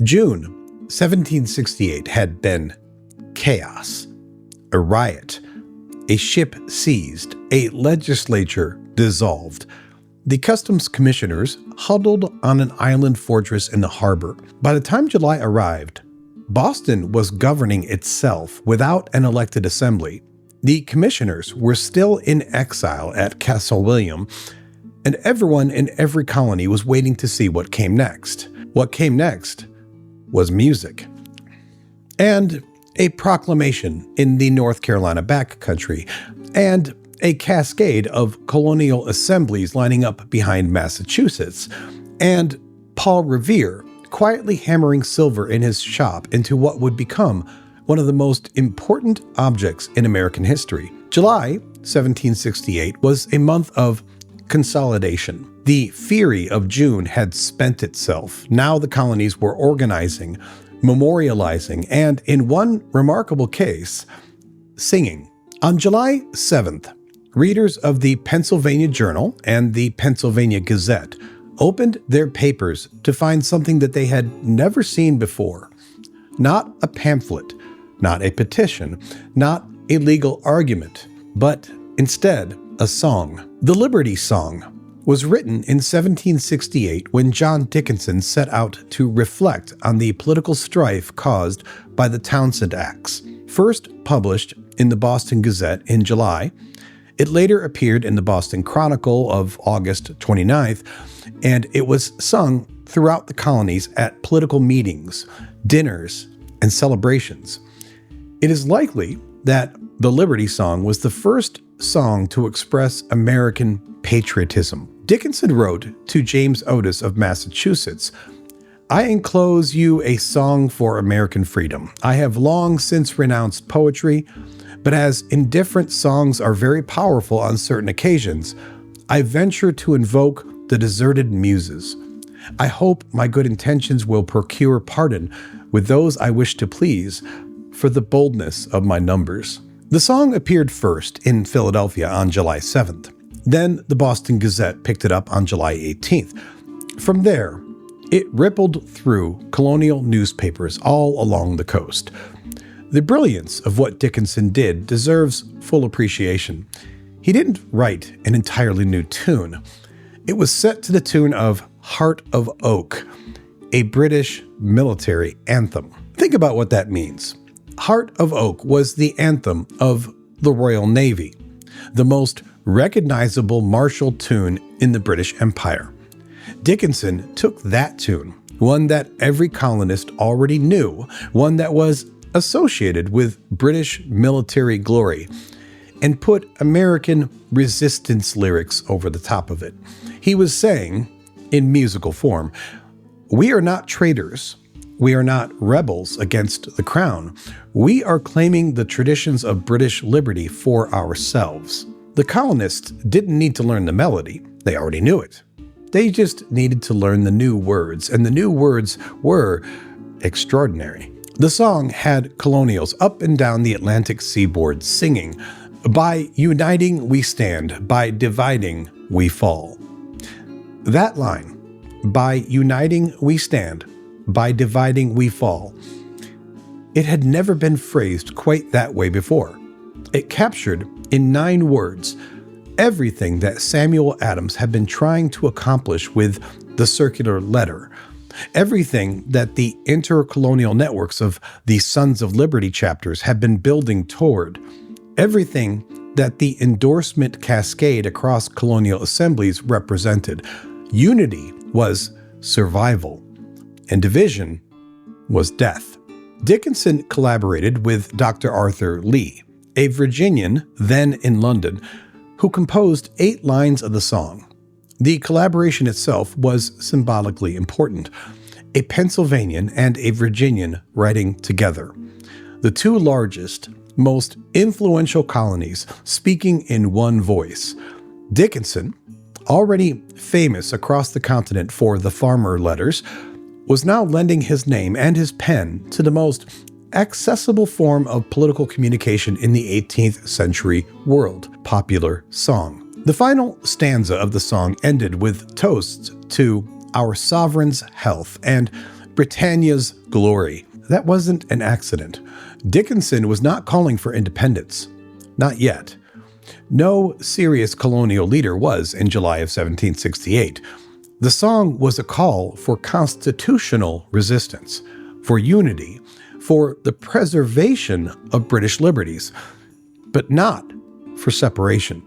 June 1768 had been chaos, a riot, a ship seized, a legislature dissolved. The customs commissioners huddled on an island fortress in the harbor. By the time July arrived, Boston was governing itself without an elected assembly. The commissioners were still in exile at Castle William, and everyone in every colony was waiting to see what came next. What came next was music. And a proclamation in the North Carolina backcountry, and a cascade of colonial assemblies lining up behind Massachusetts, and Paul Revere quietly hammering silver in his shop into what would become one of the most important objects in American history. July 1768 was a month of consolidation. The fury of June had spent itself. Now the colonies were organizing, memorializing, and in one remarkable case, singing. On July 7th, readers of the Pennsylvania Journal and the Pennsylvania Gazette opened their papers to find something that they had never seen before. Not a pamphlet, not a petition, not a legal argument, but instead a song. The Liberty Song was written in 1768 when John Dickinson set out to reflect on the political strife caused by the Townshend Acts. First published in the Boston Gazette in July, it later appeared in the Boston Chronicle of August 29th, and it was sung throughout the colonies at political meetings, dinners, and celebrations. It is likely that the Liberty Song was the first song to express American patriotism. Dickinson wrote to James Otis of Massachusetts, "I enclose you a song for American freedom. I have long since renounced poetry, but as indifferent songs are very powerful on certain occasions, I venture to invoke the deserted muses. I hope my good intentions will procure pardon with those I wish to please for the boldness of my numbers." The song appeared first in Philadelphia on July 7th. Then the Boston Gazette picked it up on July 18th. From there, it rippled through colonial newspapers all along the coast. The brilliance of what Dickinson did deserves full appreciation. He didn't write an entirely new tune. It was set to the tune of Heart of Oak, a British military anthem. Think about what that means. Heart of Oak was the anthem of the Royal Navy, the most recognizable martial tune in the British Empire. Dickinson took that tune, one that every colonist already knew, one that was associated with British military glory, and put American resistance lyrics over the top of it. He was saying, in musical form, "We are not traitors. We are not rebels against the crown. We are claiming the traditions of British liberty for ourselves." The colonists didn't need to learn the melody. They already knew it. They just needed to learn the new words, and the new words were extraordinary. The song had colonials up and down the Atlantic seaboard singing, "By uniting we stand, by dividing we fall." That line, "By uniting we stand, by dividing we fall," it had never been phrased quite that way before. It captured, in 9 words, everything that Samuel Adams had been trying to accomplish with the circular letter, everything that the intercolonial networks of the Sons of Liberty chapters had been building toward, everything that the endorsement cascade across colonial assemblies represented. Unity was survival, and division was death. Dickinson collaborated with Dr. Arthur Lee, a Virginian then in London, who composed 8 lines of the song. The collaboration itself was symbolically important, a Pennsylvanian and a Virginian writing together. The 2 largest, most influential colonies speaking in one voice. Dickinson, already famous across the continent for the farmer letters, was now lending his name and his pen to the most accessible form of political communication in the 18th century world, popular song. The final stanza of the song ended with toasts to our sovereign's health and Britannia's glory. That wasn't an accident. Dickinson was not calling for independence. Not yet. No serious colonial leader was in July of 1768. The song was a call for constitutional resistance, for unity, for the preservation of British liberties, but not for separation.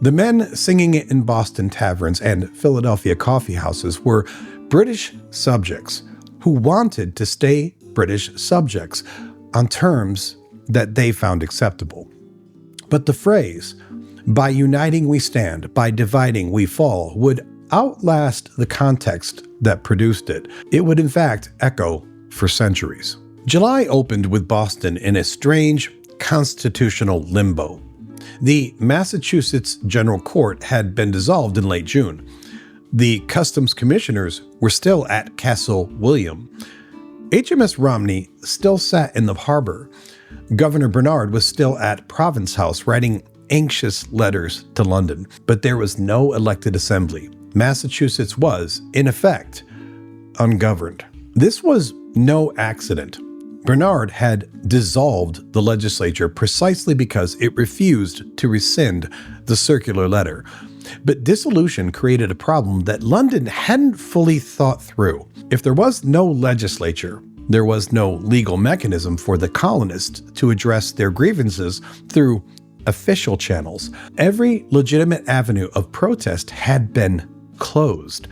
The men singing it in Boston taverns and Philadelphia coffee houses were British subjects who wanted to stay British subjects on terms that they found acceptable. But the phrase, "By uniting we stand, by dividing we fall," would outlast the context that produced it. It would in fact echo for centuries. July opened with Boston in a strange constitutional limbo. The Massachusetts General Court had been dissolved in late June. The Customs Commissioners were still at Castle William. HMS Romney still sat in the harbor. Governor Bernard was still at Province House writing anxious letters to London, but there was no elected assembly. Massachusetts was, in effect, ungoverned. This was no accident. Bernard had dissolved the legislature precisely because it refused to rescind the circular letter. But dissolution created a problem that London hadn't fully thought through. If there was no legislature, there was no legal mechanism for the colonists to address their grievances through official channels. Every legitimate avenue of protest had been closed.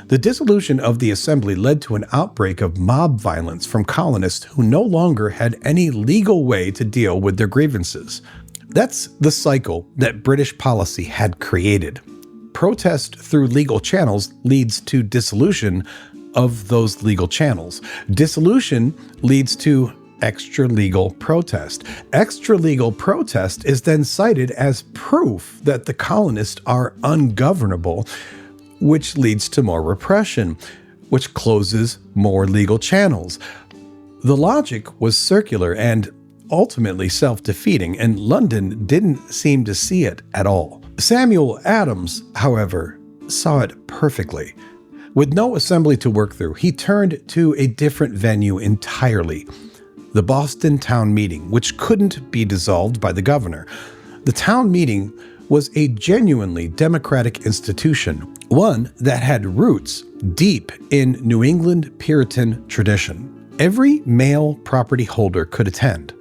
The dissolution of the assembly led to an outbreak of mob violence from colonists who no longer had any legal way to deal with their grievances. That's the cycle that British policy had created. Protest through legal channels leads to dissolution of those legal channels. Dissolution leads to extra-legal protest. Extra-legal protest is then cited as proof that the colonists are ungovernable, which leads to more repression, which closes more legal channels. The logic was circular and ultimately self-defeating, and London didn't seem to see it at all. Samuel Adams, however, saw it perfectly. With no assembly to work through, he turned to a different venue entirely, the Boston Town Meeting, which couldn't be dissolved by the governor. The town meeting was a genuinely democratic institution, one that had roots deep in New England Puritan tradition. Every male property holder could attend.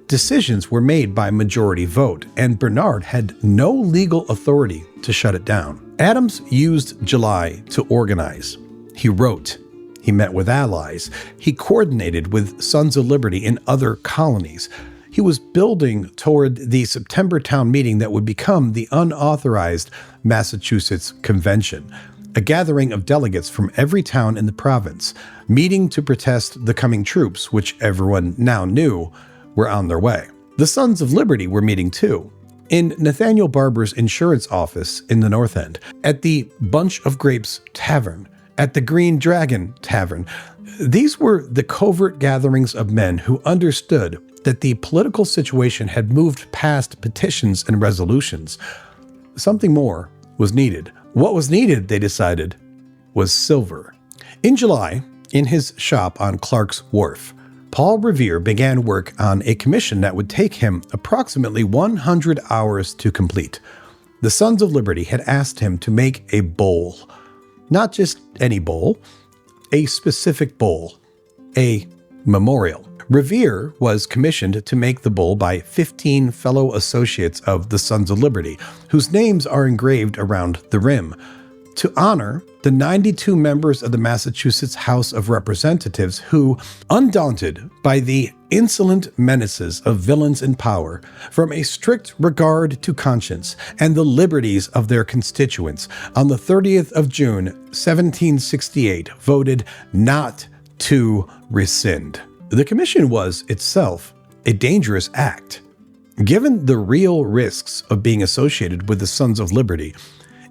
Decisions were made by majority vote, and Bernard had no legal authority to shut it down. Adams used July to organize. He wrote. He met with allies. He coordinated with Sons of Liberty in other colonies. He was building toward the September town meeting that would become the unauthorized Massachusetts Convention, a gathering of delegates from every town in the province, meeting to protest the coming troops, which everyone now knew were on their way. The Sons of Liberty were meeting too, in Nathaniel Barber's insurance office in the North End, at the Bunch of Grapes Tavern, at the Green Dragon Tavern. These were the covert gatherings of men who understood that the political situation had moved past petitions and resolutions. Something more was needed. What was needed, they decided, was silver. In July, in his shop on Clark's Wharf, Paul Revere began work on a commission that would take him approximately 100 hours to complete. The Sons of Liberty had asked him to make a bowl. Not just any bowl, a specific bowl, a memorial. Revere was commissioned to make the bowl by 15 fellow associates of the Sons of Liberty, whose names are engraved around the rim, to honor the 92 members of the Massachusetts House of Representatives who, undaunted by the insolent menaces of villains in power, from a strict regard to conscience and the liberties of their constituents, on the 30th of June, 1768, voted not to rescind. The commission was itself a dangerous act. Given the real risks of being associated with the Sons of Liberty,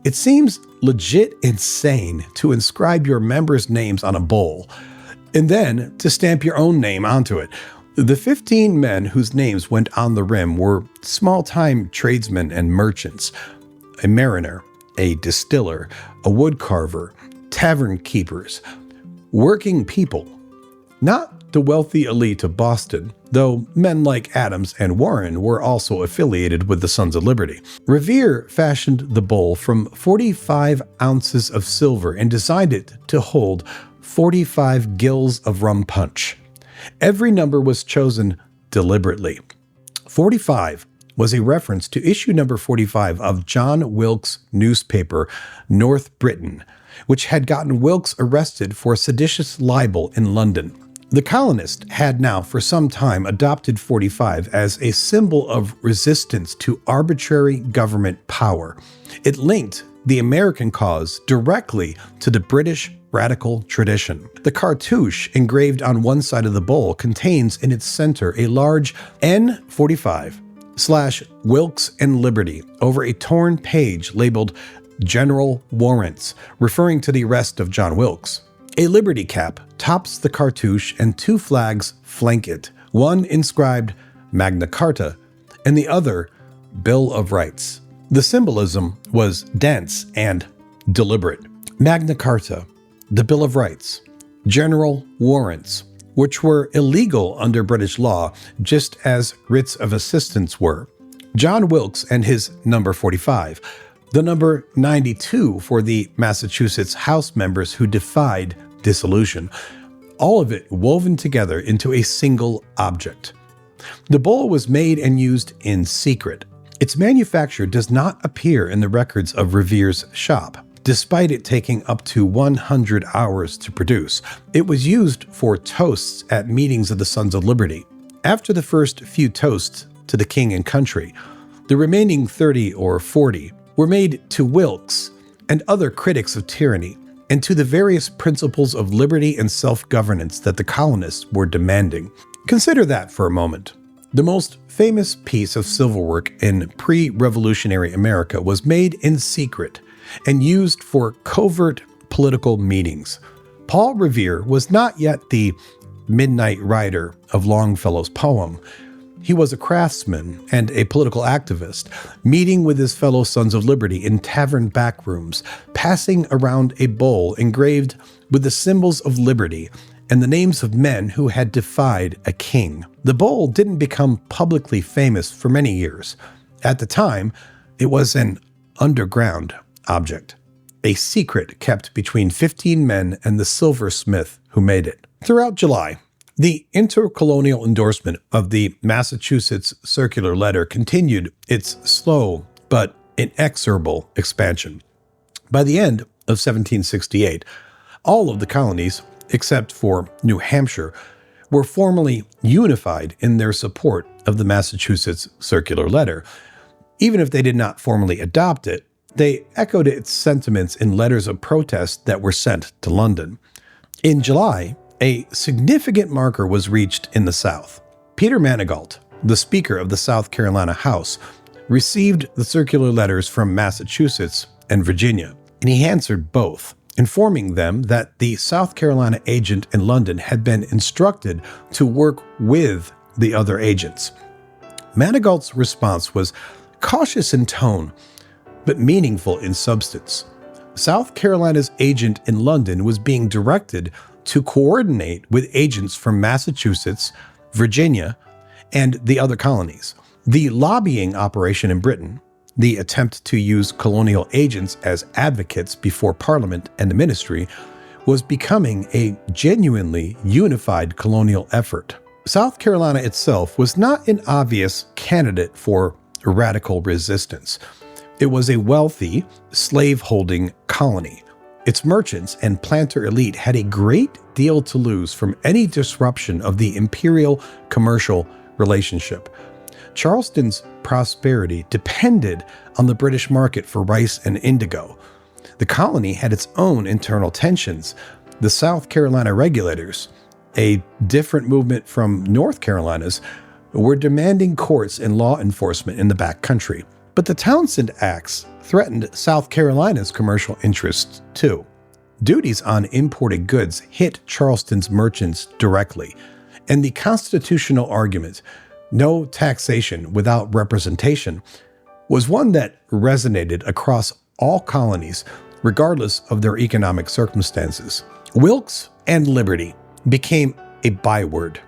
it seems legit insane to inscribe your members' names on a bowl and then to stamp your own name onto it. The 15 men whose names went on the rim were small-time tradesmen and merchants, a mariner, a distiller, a woodcarver, tavern keepers. working people, not the wealthy elite of Boston, though men like Adams and Warren were also affiliated with the Sons of Liberty. Revere fashioned the bowl from 45 ounces of silver and designed it to hold 45 gills of rum punch. Every number was chosen deliberately. 45 was a reference to issue number 45 of John Wilkes' newspaper, North Briton, which had gotten Wilkes arrested for seditious libel in London. The colonists had now for some time adopted 45 as a symbol of resistance to arbitrary government power. It linked the American cause directly to the British radical tradition. The cartouche engraved on one side of the bowl contains in its center a large N45/Wilkes and Liberty over a torn page labeled General Warrants, referring to the arrest of John Wilkes. A Liberty cap tops the cartouche and two flags flank it, one inscribed Magna Carta and the other Bill of Rights. The symbolism was dense and deliberate. Magna Carta, the Bill of Rights, General Warrants, which were illegal under British law, just as writs of assistance were. John Wilkes and his number 45, the number 92 for the Massachusetts House members who defied dissolution, all of it woven together into a single object. The bowl was made and used in secret. Its manufacture does not appear in the records of Revere's shop. Despite it taking up to 100 hours to produce, it was used for toasts at meetings of the Sons of Liberty. After the first few toasts to the king and country, the remaining 30 or 40 were made to Wilkes and other critics of tyranny, and to the various principles of liberty and self-governance that the colonists were demanding. Consider that for a moment. The most famous piece of silverwork in pre-revolutionary America was made in secret and used for covert political meetings. Paul Revere was not yet the midnight rider of Longfellow's poem. He was a craftsman and a political activist, meeting with his fellow Sons of Liberty in tavern backrooms, passing around a bowl engraved with the symbols of liberty and the names of men who had defied a king. The bowl didn't become publicly famous for many years. At the time, it was an underground object, a secret kept between 15 men and the silversmith who made it. Throughout July, the intercolonial endorsement of the Massachusetts Circular Letter continued its slow but inexorable expansion. By the end of 1768, all of the colonies, except for New Hampshire, were formally unified in their support of the Massachusetts Circular Letter. Even if they did not formally adopt it, they echoed its sentiments in letters of protest that were sent to London. In July, a significant marker was reached in the South. Peter Manigault, the Speaker of the South Carolina House, received the circular letters from Massachusetts and Virginia, and he answered both, informing them that the South Carolina agent in London had been instructed to work with the other agents. Manigault's response was cautious in tone, but meaningful in substance. South Carolina's agent in London was being directed to coordinate with agents from Massachusetts, Virginia, and the other colonies. The lobbying operation in Britain, the attempt to use colonial agents as advocates before Parliament and the ministry, was becoming a genuinely unified colonial effort. South Carolina itself was not an obvious candidate for radical resistance. It was a wealthy, slave-holding colony. Its merchants and planter elite had a great deal to lose from any disruption of the imperial commercial relationship. Charleston's prosperity depended on the British market for rice and indigo. The colony had its own internal tensions. The South Carolina regulators, a different movement from North Carolina's, were demanding courts and law enforcement in the back country. But the Townshend Acts threatened South Carolina's commercial interests too. Duties on imported goods hit Charleston's merchants directly, and the constitutional argument, no taxation without representation, was one that resonated across all colonies, regardless of their economic circumstances. Wilkes and liberty became a byword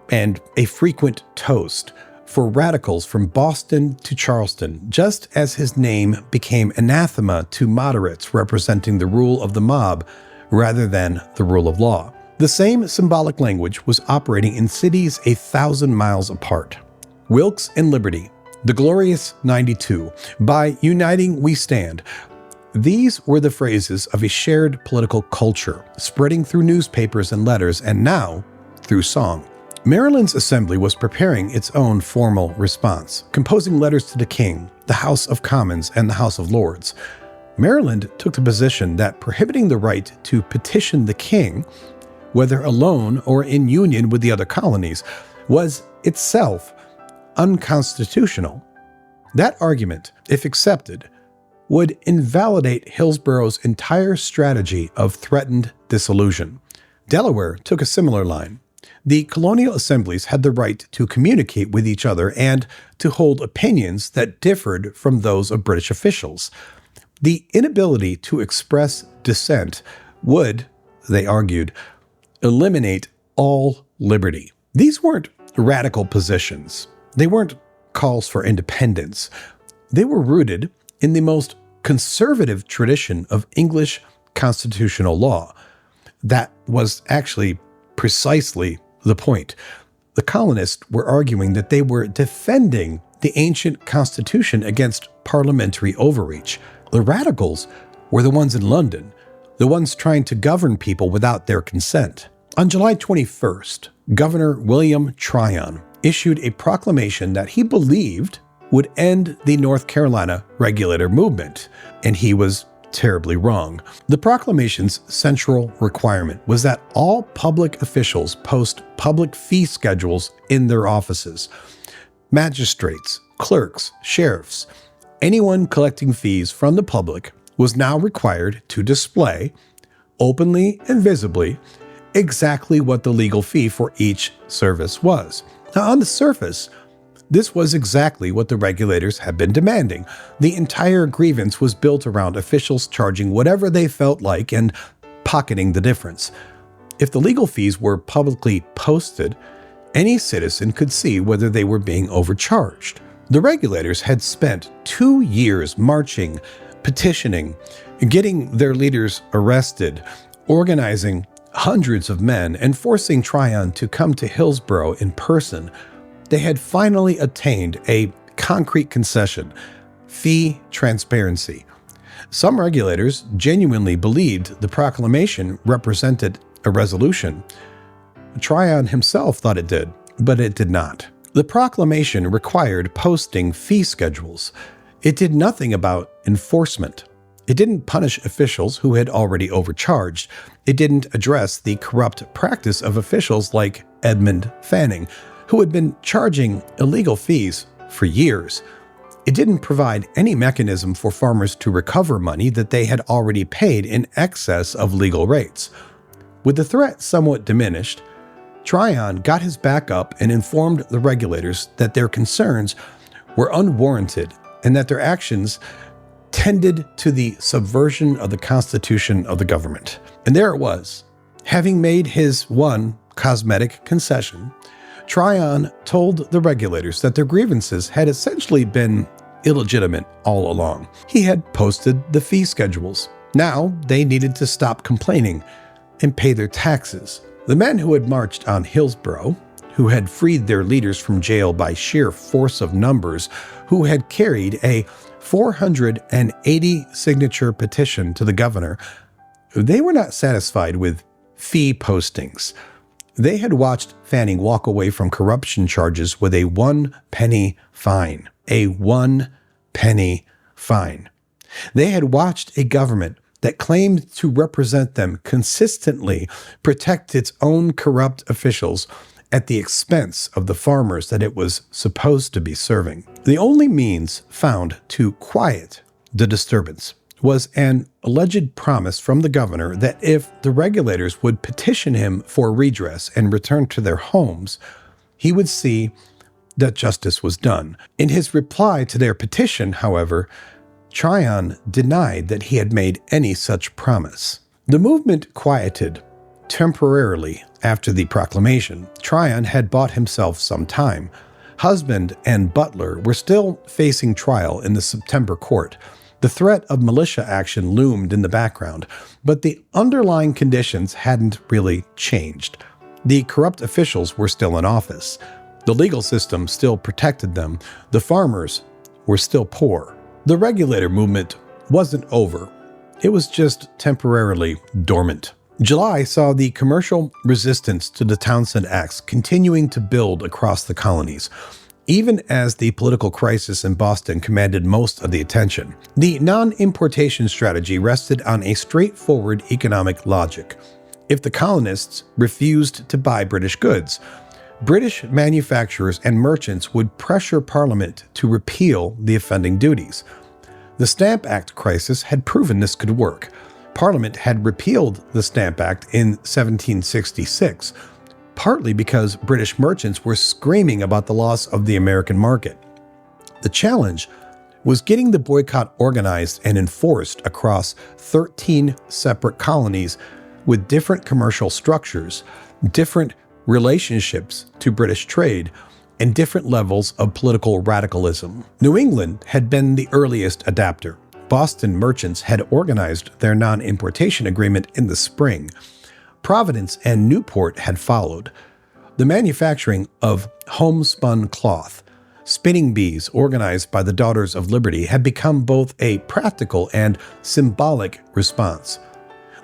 and a frequent toast for radicals from Boston to Charleston, just as his name became anathema to moderates representing the rule of the mob rather than the rule of law. The same symbolic language was operating in cities 1,000 miles apart. Wilkes and liberty, the glorious 92, by uniting we stand. These were the phrases of a shared political culture, spreading through newspapers and letters, and now through song. Maryland's assembly was preparing its own formal response, composing letters to the king, the House of Commons, and the House of Lords. Maryland took the position that prohibiting the right to petition the king, whether alone or in union with the other colonies, was itself unconstitutional. That argument, if accepted, would invalidate Hillsborough's entire strategy of threatened dissolution. Delaware took a similar line. The colonial assemblies had the right to communicate with each other and to hold opinions that differed from those of British officials. The inability to express dissent would, they argued, eliminate all liberty. These weren't radical positions. They weren't calls for independence. They were rooted in the most conservative tradition of English constitutional law. That was actually precisely the point. The colonists were arguing that they were defending the ancient constitution against parliamentary overreach. The radicals were the ones in London, the ones trying to govern people without their consent. On July 21st, Governor William Tryon issued a proclamation that he believed would end the North Carolina regulator movement, and he was terribly wrong. The proclamation's central requirement was that all public officials post public fee schedules in their offices. Magistrates, clerks, sheriffs, anyone collecting fees from the public was now required to display, openly and visibly, exactly what the legal fee for each service was. Now, on the surface, this was exactly what the regulators had been demanding. The entire grievance was built around officials charging whatever they felt like and pocketing the difference. If the legal fees were publicly posted, any citizen could see whether they were being overcharged. The regulators had spent 2 years marching, petitioning, getting their leaders arrested, organizing hundreds of men, and forcing Tryon to come to Hillsborough in person. They had finally attained a concrete concession: fee transparency. Some regulators genuinely believed the proclamation represented a resolution. Tryon himself thought it did, but it did not. The proclamation required posting fee schedules. It did nothing about enforcement. It didn't punish officials who had already overcharged. It didn't address the corrupt practice of officials like Edmund Fanning, who had been charging illegal fees for years. It didn't provide any mechanism for farmers to recover money that they had already paid in excess of legal rates. With the threat somewhat diminished, Tryon got his back up and informed the regulators that their concerns were unwarranted and that their actions tended to the subversion of the constitution of the government. And there it was. Having made his one cosmetic concession, Tryon told the regulators that their grievances had essentially been illegitimate all along. He had posted the fee schedules. Now they needed to stop complaining and pay their taxes. The men who had marched on Hillsborough, who had freed their leaders from jail by sheer force of numbers, who had carried a 480 signature petition to the governor, they were not satisfied with fee postings. They had watched Fanning walk away from corruption charges with a 1 penny fine. A 1 penny fine. They had watched a government that claimed to represent them consistently protect its own corrupt officials at the expense of the farmers that it was supposed to be serving. The only means found to quiet the disturbance was an alleged promise from the governor that if the regulators would petition him for redress and return to their homes, he would see that justice was done. In his reply to their petition, however, Tryon denied that he had made any such promise. The movement quieted temporarily after the proclamation, Tryon had bought himself some time. Husband and butler were still facing trial in the September court. The threat of militia action loomed in the background, but the underlying conditions hadn't really changed. The corrupt officials were still in office. The legal system still protected them. The farmers were still poor. The regulator movement wasn't over. It was just temporarily dormant. July saw the commercial resistance to the Townshend Acts continuing to build across the colonies, even as the political crisis in Boston commanded most of the attention. The non-importation strategy rested on a straightforward economic logic. If the colonists refused to buy British goods, British manufacturers and merchants would pressure Parliament to repeal the offending duties. The Stamp Act crisis had proven this could work. Parliament had repealed the Stamp Act in 1766, partly because British merchants were screaming about the loss of the American market. The challenge was getting the boycott organized and enforced across 13 separate colonies with different commercial structures, different relationships to British trade, and different levels of political radicalism. New England had been the earliest adapter. Boston merchants had organized their non-importation agreement in the spring. Providence and Newport had followed. The manufacturing of homespun cloth, spinning bees organized by the Daughters of Liberty, had become both a practical and symbolic response.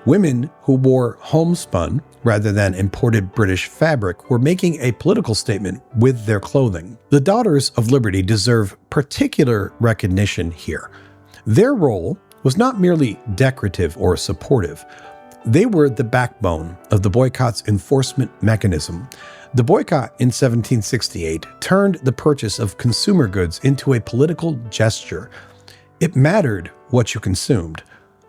Women who wore homespun rather than imported British fabric were making a political statement with their clothing. The Daughters of Liberty deserve particular recognition here. Their role was not merely decorative or supportive. They were the backbone of the boycott's enforcement mechanism. The boycott in 1768 turned the purchase of consumer goods into a political gesture. It mattered what you consumed.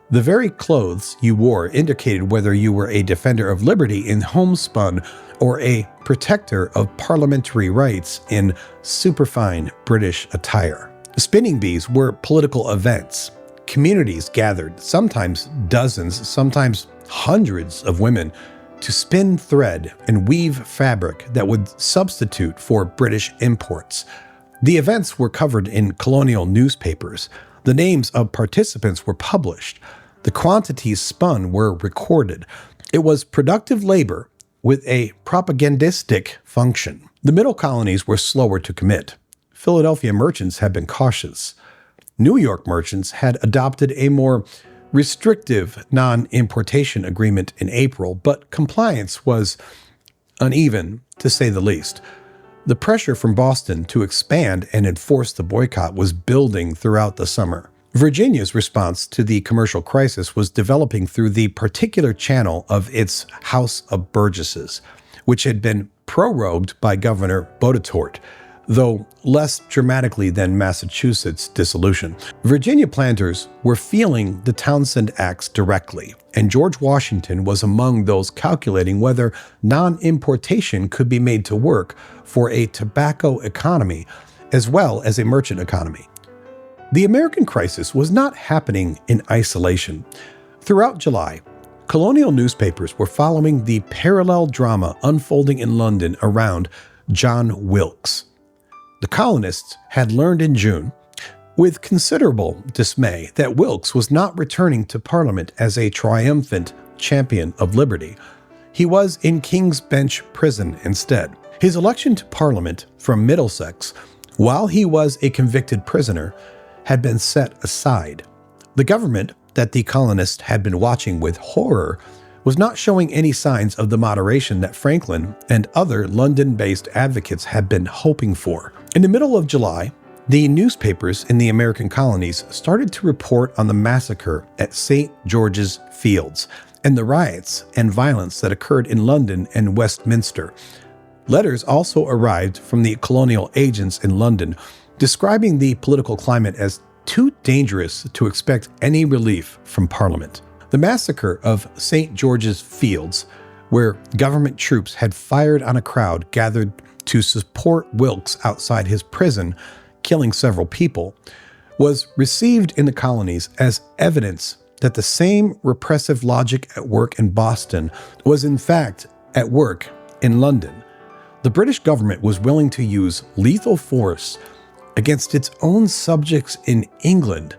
The very clothes you wore indicated whether you were a defender of liberty in homespun or a protector of parliamentary rights in superfine British attire. Spinning bees were political events. Communities gathered, sometimes dozens, sometimes hundreds of women, to spin thread and weave fabric that would substitute for British imports. The events were covered in colonial newspapers. The names of participants were published. The quantities spun were recorded. It was productive labor with a propagandistic function. The middle colonies were slower to commit. Philadelphia merchants had been cautious. New York merchants had adopted a more restrictive non-importation agreement in April, but compliance was uneven, to say the least. The pressure from Boston to expand and enforce the boycott was building throughout the summer. Virginia's response to the commercial crisis was developing through the particular channel of its House of Burgesses, which had been prorogued by Governor Boutetourt, though less dramatically than Massachusetts' dissolution. Virginia planters were feeling the Townshend Acts directly, and George Washington was among those calculating whether non-importation could be made to work for a tobacco economy as well as a merchant economy. The American crisis was not happening in isolation. Throughout July, colonial newspapers were following the parallel drama unfolding in London around John Wilkes. The colonists had learned in June, with considerable dismay, that Wilkes was not returning to Parliament as a triumphant champion of liberty. He was in King's Bench prison instead. His election to Parliament from Middlesex, while he was a convicted prisoner, had been set aside. The government that the colonists had been watching with horror was not showing any signs of the moderation that Franklin and other London-based advocates had been hoping for. In the middle of July, the newspapers in the American colonies started to report on the massacre at St. George's Fields and the riots and violence that occurred in London and Westminster. Letters also arrived from the colonial agents in London, describing the political climate as too dangerous to expect any relief from Parliament. The massacre of St. George's Fields, where government troops had fired on a crowd gathered to support Wilkes outside his prison, killing several people, was received in the colonies as evidence that the same repressive logic at work in Boston was in fact at work in London. The British government was willing to use lethal force against its own subjects in England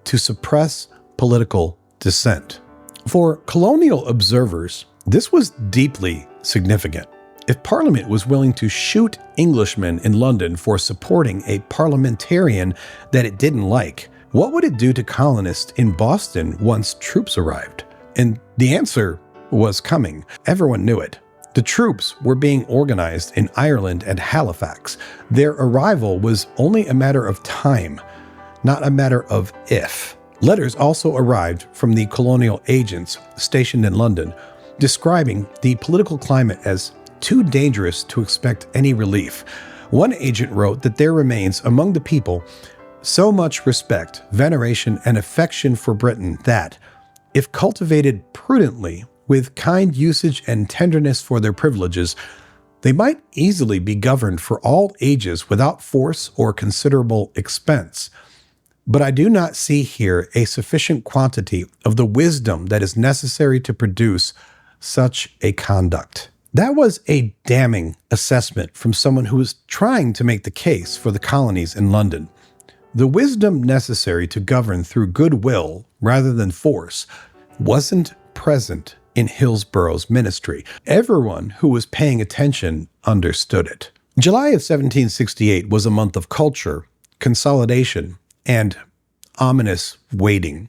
to suppress political dissent. For colonial observers, this was deeply significant. If Parliament was willing to shoot Englishmen in London for supporting a parliamentarian that it didn't like, what would it do to colonists in Boston once troops arrived? And the answer was coming. Everyone knew it. The troops were being organized in Ireland and Halifax. Their arrival was only a matter of time, not a matter of if. Letters also arrived from the colonial agents stationed in London, describing the political climate as too dangerous to expect any relief. One agent wrote that there remains among the people so much respect, veneration, and affection for Britain that, if cultivated prudently, with kind usage and tenderness for their privileges, they might easily be governed for all ages without force or considerable expense. But I do not see here a sufficient quantity of the wisdom that is necessary to produce such a conduct. That was a damning assessment from someone who was trying to make the case for the colonies in London. The wisdom necessary to govern through goodwill rather than force wasn't present in Hillsborough's ministry. Everyone who was paying attention understood it. July of 1768 was a month of culture, consolidation, and ominous waiting.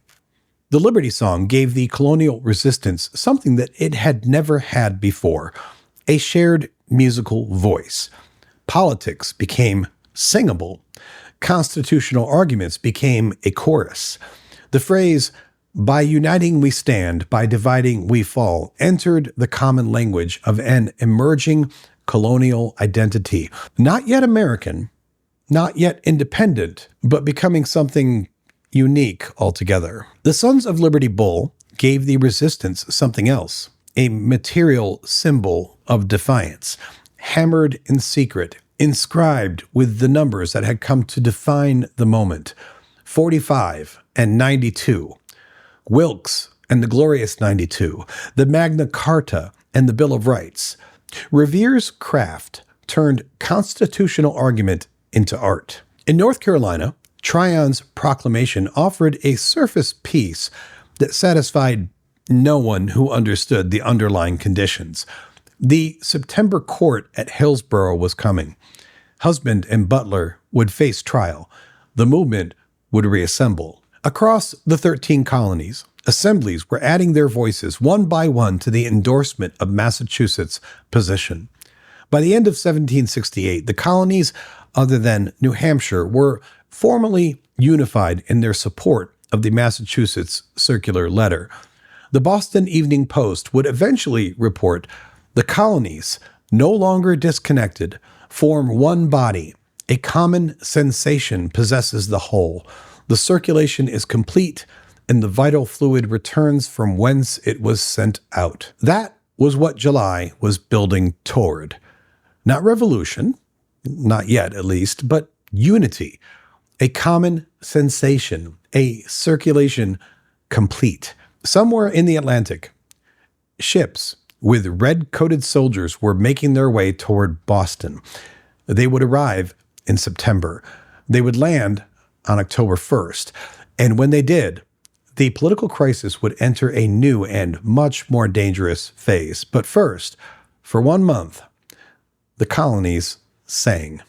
The Liberty Song gave the colonial resistance something that it had never had before, a shared musical voice. Politics became singable. Constitutional arguments became a chorus. The phrase, "By uniting we stand, by dividing we fall," entered the common language of an emerging colonial identity. Not yet American, not yet independent, but becoming something unique altogether. The Sons of Liberty Bull gave the resistance something else, a material symbol of defiance, hammered in secret, inscribed with the numbers that had come to define the moment, 45 and 92, Wilkes and the Glorious 92, the Magna Carta and the Bill of Rights. Revere's craft turned constitutional argument into art. In North Carolina, Tryon's proclamation offered a surface peace that satisfied no one who understood the underlying conditions. The September court at Hillsborough was coming. Husband and butler would face trial. The movement would reassemble. Across the 13 colonies, assemblies were adding their voices one by one to the endorsement of Massachusetts' position. By the end of 1768, the colonies, other than New Hampshire, were formally unified in their support of the Massachusetts Circular Letter. The Boston Evening Post would eventually report, "The colonies, no longer disconnected, form one body. A common sensation possesses the whole. The circulation is complete, and the vital fluid returns from whence it was sent out." That was what July was building toward. Not revolution, not yet at least, but unity. A common sensation, a circulation complete. Somewhere in the Atlantic, ships with red-coated soldiers were making their way toward Boston. They would arrive in September. They would land on October 1st. And when they did, the political crisis would enter a new and much more dangerous phase. But first, for 1 month, the colonies sang.